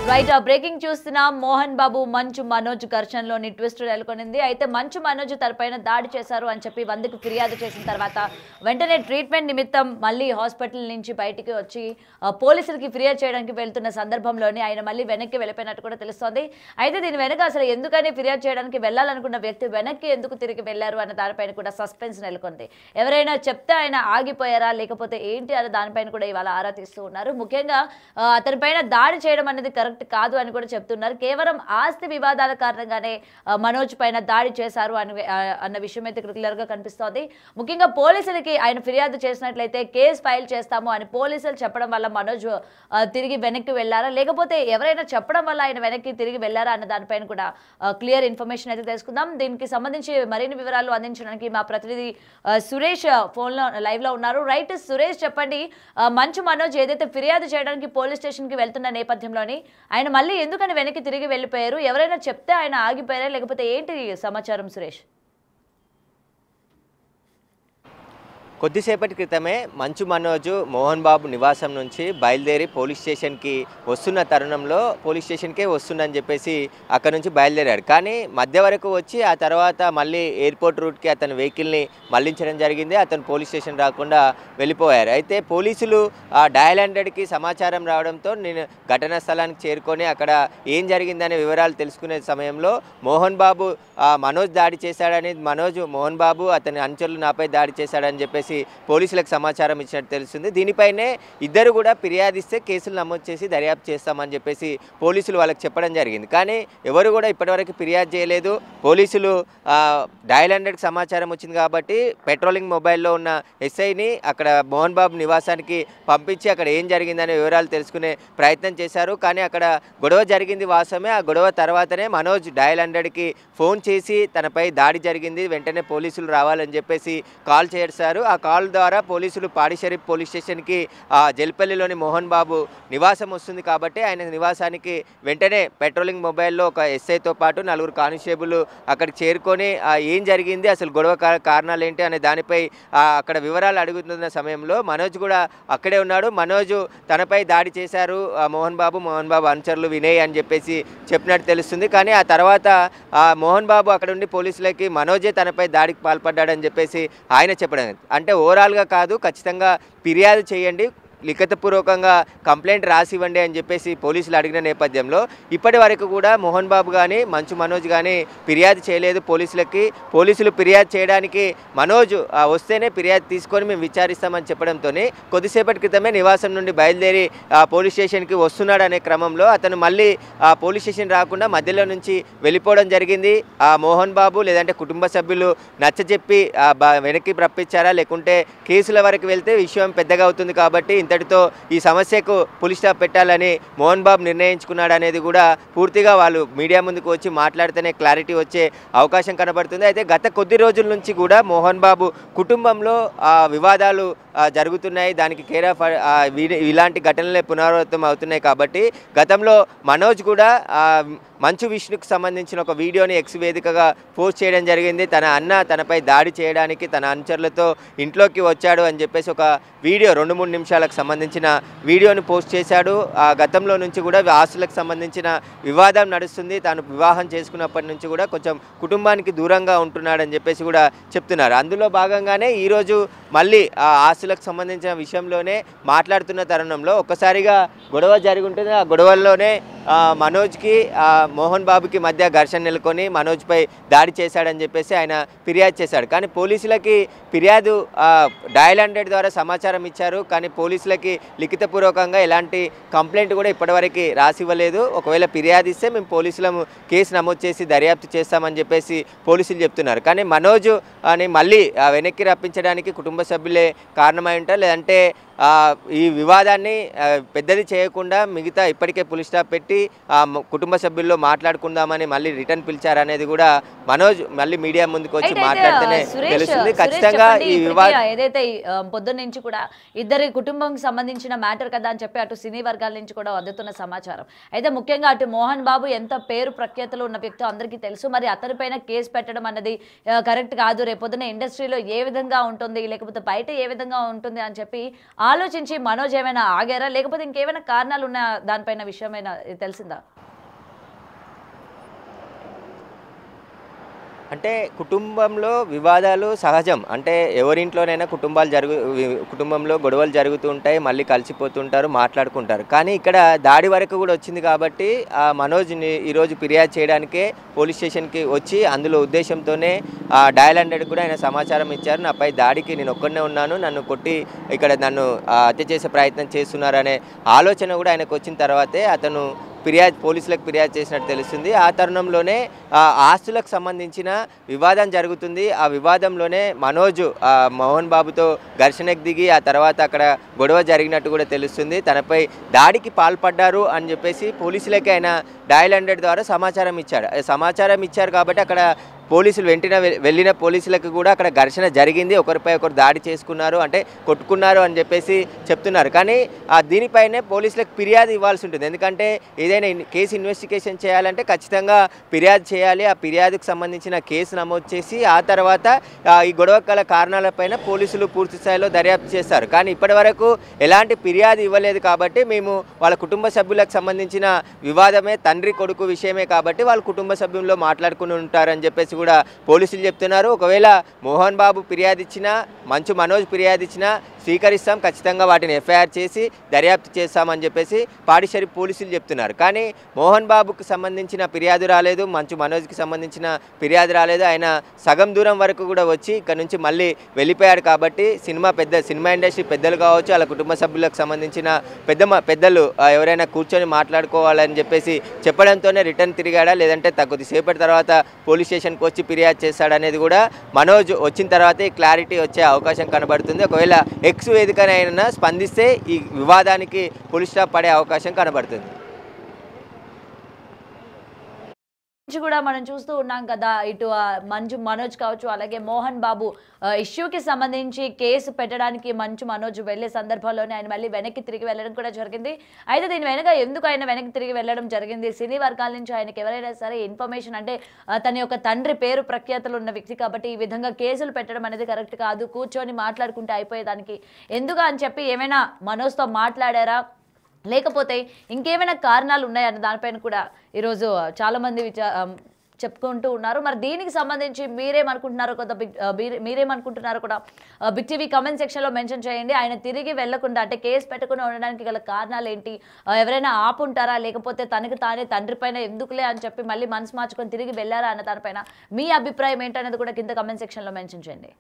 Right breaking చూస్తున్నాం. Mohan Babu Manchu Manoj ఘర్షణలోని twist నెలకొనింది. అయితే మంచు మనోజ్ తనపైన దాడి చేశారు అని చెప్పి 100కు ఫిర్యాదు చేసిన తర్వాత వెంటనే ట్రీట్మెంట్ నిమిత్తం మళ్ళీ హాస్పిటల్ నుంచి బయటికి వచ్చి పోలీసులకి ఫిర్యాదు చేయడానికి వెళ్తున్న సందర్భంలోనే ఆయన మళ్ళీ వెనక్కి వెళ్ళిపోయినట్టు కూడా తెలుస్తోంది. అయితే దీని వెనక అసలు ఎందుకని ఫిర్యాదు చేయడానికి వెళ్ళాలనుకున్న వ్యక్తి వెనక్కి ఎందుకు తిరిగి వెళ్లారు అన్న దానిపైన కూడా సస్పెన్స్ నెలకొంది. ఎవరైనా చెప్తే ఆయన ఆగిపోయారా లేకపోతే ఏంటి అనే దానిపైన కూడా ఇవాళ ఆరా తీస్తూ ఉన్నారు. ముఖ్యంగా అతనిపైన దాడి చేయడం అనేది కరెక్ట్ కాదు అని కూడా చెప్తున్నారు. కేవలం ఆస్తి వివాదాల కారణంగానే మనోజ్ పైన దాడి చేశారు అన్న విషయం అయితే క్లియర్ గా కనిపిస్తోంది. ముఖ్యంగా పోలీసులకి ఆయన ఫిర్యాదు చేసినట్లయితే కేసు ఫైల్ చేస్తాము అని పోలీసులు చెప్పడం వల్ల మనోజ్ తిరిగి వెనక్కి వెళ్లారా లేకపోతే ఎవరైనా చెప్పడం వల్ల ఆయన వెనక్కి తిరిగి వెళ్లారా అన్న దానిపైన కూడా క్లియర్ ఇన్ఫర్మేషన్ అయితే తెలుసుకుందాం. దీనికి సంబంధించి మరిన్ని వివరాలు అందించడానికి మా ప్రతినిధి సురేష్ ఫోన్ లో లైవ్ లో ఉన్నారు. రైట్ సురేష్, చెప్పండి. మంచు మనోజ్ ఏదైతే ఫిర్యాదు చేయడానికి పోలీస్ స్టేషన్ కి వెళ్తున్న నేపథ్యంలోని ఆయన మళ్ళీ ఎందుకని వెనక్కి తిరిగి వెళ్ళిపోయారు? ఎవరైనా చెప్తే ఆయన ఆగిపోయారా లేకపోతే ఏంటి సమాచారం సురేష్? కొద్దిసేపటి క్రితమే మంచు మనోజ్ మోహన్ బాబు నివాసం నుంచి బయలుదేరి పోలీస్ స్టేషన్కి వస్తున్న తరుణంలో పోలీస్ స్టేషన్కే వస్తుందని చెప్పేసి అక్కడ నుంచి బయలుదేరాడు. కానీ మధ్య వరకు వచ్చి ఆ తర్వాత మళ్ళీ ఎయిర్పోర్ట్ రూట్కి అతని వెహికల్ని మళ్లించడం జరిగింది. అతను పోలీస్ స్టేషన్ రాకుండా వెళ్ళిపోయారు. అయితే పోలీసులు ఆ డయల్ 100కి సమాచారం రావడంతో నేను ఘటనా స్థలానికి చేరుకొని అక్కడ ఏం జరిగిందనే వివరాలు తెలుసుకునే సమయంలో మోహన్ బాబు మనోజ్ దాడి చేశాడని, మోహన్ బాబు అతని అనుచరులు నాపై దాడి చేశాడని చెప్పేసి పోలీసులకు సమాచారం ఇచ్చినట్టు తెలుస్తుంది. దీనిపైనే ఇద్దరు కూడా ఫిర్యాదిస్తే కేసులు నమోదు చేసి దర్యాప్తు చేస్తామని చెప్పేసి పోలీసులు వాళ్ళకి చెప్పడం జరిగింది. కానీ ఎవరు కూడా ఇప్పటివరకు ఫిర్యాదు చేయలేదు. పోలీసులు డయల్ 100కి సమాచారం వచ్చింది కాబట్టి పెట్రోలింగ్ మొబైల్లో ఉన్న ఎస్ఐని అక్కడ మోహన్ బాబు నివాసానికి పంపించి అక్కడ ఏం జరిగిందనే వివరాలు తెలుసుకునే ప్రయత్నం చేశారు. కానీ అక్కడ గొడవ జరిగింది వాస్తవమే. ఆ గొడవ తర్వాతనే మనోజ్ డయల్ 100కి ఫోన్ చేసి తనపై దాడి జరిగింది, వెంటనే పోలీసులు రావాలని చెప్పేసి కాల్ చేశారు. ఆ కాల్ ద్వారా పోలీసులు పాడి షరీఫ్ పోలీస్ స్టేషన్కి జల్పల్లిలోని మోహన్ బాబు నివాసం వస్తుంది కాబట్టి ఆయన నివాసానికి వెంటనే పెట్రోలింగ్ మొబైల్లో ఒక ఎస్ఐతో పాటు 4 కానిస్టేబుల్ అక్కడికి చేరుకొని ఏం జరిగింది, అసలు గొడవ కారణాలు ఏంటి అనే దానిపై అక్కడ వివరాలు అడుగుతున్న సమయంలో మనోజ్ కూడా అక్కడే ఉన్నాడు. మనోజ్ తనపై దాడి చేశారు మోహన్ బాబు అనుచరులు వినయ్ అని చెప్పేసి చెప్పినట్టు తెలుస్తుంది. కానీ ఆ తర్వాత మోహన్ బాబు అక్కడ ఉండి పోలీసులకి మనోజే తనపై దాడికి పాల్పడ్డాడని చెప్పేసి ఆయన చెప్పడం. అంటే ఓవరాల్గా కాదు, ఖచ్చితంగా ఫిర్యాదు చేయండి, లిఖితపూర్వకంగా కంప్లైంట్ రాసివ్వండి అని చెప్పేసి పోలీసులు అడిగిన నేపథ్యంలో ఇప్పటి వరకు కూడా మోహన్ బాబు కానీ మంచు మనోజ్ కానీ ఫిర్యాదు చేయలేదు పోలీసులకి. పోలీసులు ఫిర్యాదు చేయడానికి మనోజ్ వస్తేనే ఫిర్యాదు తీసుకొని మేము విచారిస్తామని చెప్పడంతో కొద్దిసేపటి క్రితమే నివాసం నుండి బయలుదేరి పోలీస్ స్టేషన్కి వస్తున్నాడు అనే క్రమంలో అతను మళ్ళీ పోలీస్ స్టేషన్ రాకుండా మధ్యలో నుంచి వెళ్ళిపోవడం జరిగింది. మోహన్ బాబు లేదంటే కుటుంబ సభ్యులు నచ్చజెప్పి వెనక్కి రప్పించారా లేకుంటే కేసుల వరకు వెళ్తే విషయం పెద్దగా అవుతుంది కాబట్టి ఇంతటితో ఈ సమస్యకు పులి స్టాప్ పెట్టాలని మోహన్ బాబు నిర్ణయించుకున్నాడు అనేది కూడా పూర్తిగా వాళ్ళు మీడియా ముందుకు వచ్చి మాట్లాడితేనే క్లారిటీ వచ్చే అవకాశం కనబడుతుంది. అయితే గత కొద్ది రోజుల నుంచి కూడా మోహన్ బాబు కుటుంబంలో వివాదాలు జరుగుతున్నాయి. దానికి కేర్ ఆఫ్ ఇలాంటి ఘటనలే పునరావృతం అవుతున్నాయి కాబట్టి గతంలో మనోజ్ కూడా మంచు విష్ణుకు సంబంధించిన ఒక వీడియోని ఎక్స్ వేదికగా పోస్ట్ చేయడం జరిగింది. తన అన్న తనపై దాడి చేయడానికి తన అనుచరులతో ఇంట్లోకి వచ్చాడు అని చెప్పేసి ఒక వీడియో 2-3 నిమిషాలకు సంబంధించిన వీడియోని పోస్ట్ చేశాడు. గతంలో నుంచి కూడా ఆస్తులకు సంబంధించిన వివాదం నడుస్తుంది. తాను వివాహం చేసుకున్నప్పటి నుంచి కూడా కొంచెం కుటుంబానికి దూరంగా ఉంటున్నాడని చెప్పేసి కూడా చెప్తున్నారు. అందులో భాగంగానే ఈరోజు మళ్ళీ ఆస్తులకు సంబంధించిన విషయంలోనే మాట్లాడుతున్న తరుణంలో ఒక్కసారిగా గొడవ జరిగి ఉంటుంది. ఆ గొడవల్లోనే మనోజ్కి మోహన్ బాబుకి మధ్య ఘర్షణ నెలకొని మనోజ్పై దాడి చేశాడని చెప్పేసి ఆయన ఫిర్యాదు చేశాడు. కానీ పోలీసులకి ఫిర్యాదు డయల్ 100 ద్వారా సమాచారం ఇచ్చారు. కానీ పోలీసులకి లిఖితపూర్వకంగా ఎలాంటి కంప్లైంట్ కూడా ఇప్పటివరకు రాసివ్వలేదు. ఒకవేళ ఫిర్యాదు ఇస్తే మేము పోలీసులము కేసు నమోదు చేసి దర్యాప్తు చేస్తామని చెప్పేసి పోలీసులు చెప్తున్నారు. కానీ మనోజ్ అని మళ్ళీ వెనక్కి రప్పించడానికి కుటుంబ సభ్యులే కారణమై ఉంటారు, లేదంటే ఈ వివాదాన్ని పెద్దది చేయకుండా మిగతా ఇప్పటికే పులి స్టాప్ పెట్టి కుటుంబ సభ్యుల్లో మాట్లాడుకుందామని మళ్ళీ రిటర్న్ పిలిచారనేది కూడా మనోజ్ మళ్ళీ మీడియా ముందుకు వచ్చి మాట్లాడితేనే తెలుస్తుంది. ఖచ్చితంగా ఈ వివాదం ఏదైతే పొద్దున్న నుంచి కూడా ఇద్దరి కుటుంబంకి సంబంధించిన మ్యాటర్ కదా అని చెప్పి అటు సినీ వర్గాల నుంచి కూడా అందుతున్న సమాచారం. అయితే ముఖ్యంగా అటు మోహన్ బాబు ఎంత పేరు ప్రఖ్యాతలు ఉన్న వ్యక్తి అందరికీ తెలుసు. మరి అతనిపైన కేసు పెట్టడం అన్నది కరెక్ట్ కాదు. రేపొద్దున ఇండస్ట్రీలో ఏ విధంగా ఉంటుంది లేకపోతే బయట ఏ విధంగా ఉంటుంది అని చెప్పి ఆలోచించి మనోజ్ ఏమైనా ఆగారా, లేకపోతే ఇంకేమైనా కారణాలు ఉన్న దానిపైన విషయమైనా తెలిసిందా? అంటే కుటుంబంలో వివాదాలు సహజం. అంటే ఎవరింట్లోనైనా కుటుంబంలో గొడవలు జరుగుతూ ఉంటాయి, మళ్ళీ కలిసిపోతుంటారు, మాట్లాడుకుంటారు. కానీ ఇక్కడ దాడి వరకు కూడా వచ్చింది కాబట్టి మనోజ్ని ఈరోజు ఫిర్యాదు చేయడానికే పోలీస్ స్టేషన్కి వచ్చి అందులో ఉద్దేశంతోనే డయల్ 100 కూడా ఆయన సమాచారం ఇచ్చారు. నాపై దాడికి నేను ఒక్కడనే ఉన్నాను, నన్ను కొట్టి ఇక్కడ నన్ను హత్య చేసే ప్రయత్నం చేస్తున్నారనే ఆలోచన కూడా ఆయనకు వచ్చిన తర్వాతే అతను పోలీసులకు ఫిర్యాదు చేసినట్టు తెలుస్తుంది. ఆ తరుణంలోనే ఆస్తులకు సంబంధించిన వివాదం జరుగుతుంది. ఆ వివాదంలోనే మనోజ్ మోహన్ బాబుతో ఘర్షణకు దిగి ఆ తర్వాత అక్కడ గొడవ జరిగినట్టు కూడా తెలుస్తుంది. తనపై దాడికి పాల్పడ్డారు అని చెప్పేసి పోలీసులకే ఆయన డయల్ 100 ద్వారా సమాచారం ఇచ్చారు కాబట్టి అక్కడ పోలీసులు వెంటనే వెళ్ళిన పోలీసులకు కూడా అక్కడ ఘర్షణ జరిగింది, ఒకరిపై ఒకరు దాడి చేసుకున్నారు, అంటే కొట్టుకున్నారు అని చెప్పేసి చెప్తున్నారు. కానీ దీనిపైనే పోలీసులకు ఫిర్యాదు ఇవ్వాల్సి ఉంటుంది. ఎందుకంటే ఏదైనా కేసు ఇన్వెస్టిగేషన్ చేయాలంటే ఖచ్చితంగా ఫిర్యాదు చేయాలి. ఆ ఫిర్యాదుకు సంబంధించిన కేసు నమోదు చేసి ఆ తర్వాత ఈ గొడవ గల కారణాలపైన పోలీసులు పూర్తి స్థాయిలో దర్యాప్తు చేస్తారు. కానీ ఇప్పటి వరకు ఎలాంటి ఫిర్యాదు ఇవ్వలేదు కాబట్టి మేము వాళ్ళ కుటుంబ సభ్యులకు సంబంధించిన వివాదమే తండ్రి కొడుకు విషయమే కాబట్టి వాళ్ళ కుటుంబ సభ్యుల్లో మాట్లాడుకుని ఉంటారని చెప్పేసి కూడా పోలీసులు చెప్తున్నారు. ఒకవేళ మోహన్ బాబు ఫిర్యాదు ఇచ్చినా, మంచు మనోజ్ ఫిర్యాదు ఇచ్చినా స్వీకరిస్తాం, ఖచ్చితంగా వాటిని ఎఫ్ఐఆర్ చేసి దర్యాప్తు చేస్తామని చెప్పేసి పాడిషరి పోలీసులు చెప్తున్నారు. కానీ మోహన్ బాబుకు సంబంధించిన ఫిర్యాదు రాలేదు, మంచు మనోజ్కి సంబంధించిన ఫిర్యాదు రాలేదు. ఆయన సగం దూరం వరకు కూడా వచ్చి ఇక్కడ నుంచి మళ్ళీ వెళ్ళిపోయాడు కాబట్టి సినిమా ఇండస్ట్రీ పెద్దలు కావచ్చు, వాళ్ళ కుటుంబ సభ్యులకు సంబంధించిన పెద్దలు ఎవరైనా కూర్చొని మాట్లాడుకోవాలని చెప్పేసి చెప్పడంతోనే రిటర్న్ తిరిగాడా, లేదంటే కొద్దిసేపటి తర్వాత పోలీస్ స్టేషన్కి వచ్చి ఫిర్యాదు చేస్తాడనేది కూడా మనోజ్ వచ్చిన తర్వాతే క్లారిటీ వచ్చే అవకాశం కనబడుతుంది. ఒకవేళ ఎక్స్ వేదికనైనా స్పందిస్తే ఈ వివాదానికి ఫుల్ స్టాప్ పడే అవకాశం కనబడుతుంది. కూడా మనం చూస్తూ ఉన్నాం కదా, ఇటు మంచు మనోజ్ కావచ్చు, అలాగే మోహన్ బాబు ఇష్యూకి సంబంధించి కేసు పెట్టడానికి మంచు మనోజ్ వెళ్లే సందర్భంలోనే ఆయన మళ్ళీ వెనక్కి తిరిగి వెళ్ళడం కూడా జరిగింది. అయితే దీని వెనక ఎందుకు ఆయన వెనక్కి తిరిగి వెళ్ళడం జరిగింది, సినీ వర్గాల నుంచి ఆయనకి ఎవరైనా సరే ఇన్ఫర్మేషన్, అంటే తన యొక్క తండ్రి పేరు ప్రఖ్యాతులు ఉన్న వ్యక్తి కాబట్టి ఈ విధంగా కేసులు పెట్టడం అనేది కరెక్ట్ కాదు, కూర్చొని మాట్లాడుకుంటే అయిపోయేదానికి ఎందుకు అని చెప్పి ఏమైనా మనోజ్తో మాట్లాడారా, లేకపోతే ఇంకేమైనా కారణాలు ఉన్నాయన్న దానిపైన కూడా ఈరోజు చాలామంది చెప్పుకుంటూ ఉన్నారు. మరి దీనికి సంబంధించి మీరేమనుకుంటున్నారో కూడా బిగ్ టీవీ కామెంట్ సెక్షన్లో మెన్షన్ చేయండి. ఆయన తిరిగి వెళ్లకుండా, అంటే కేసు పెట్టకుండా ఉండడానికి గల కారణాలు ఏంటి, ఎవరైనా ఆపుంటారా, లేకపోతే తనకు తానే తండ్రి పైన ఎందుకులే అని చెప్పి మళ్ళీ మనసు మార్చుకొని తిరిగి వెళ్ళారా అన్న దానిపైన మీ అభిప్రాయం ఏంటనేది కూడా కింద కామెంట్ సెక్షన్లో మెన్షన్ చేయండి.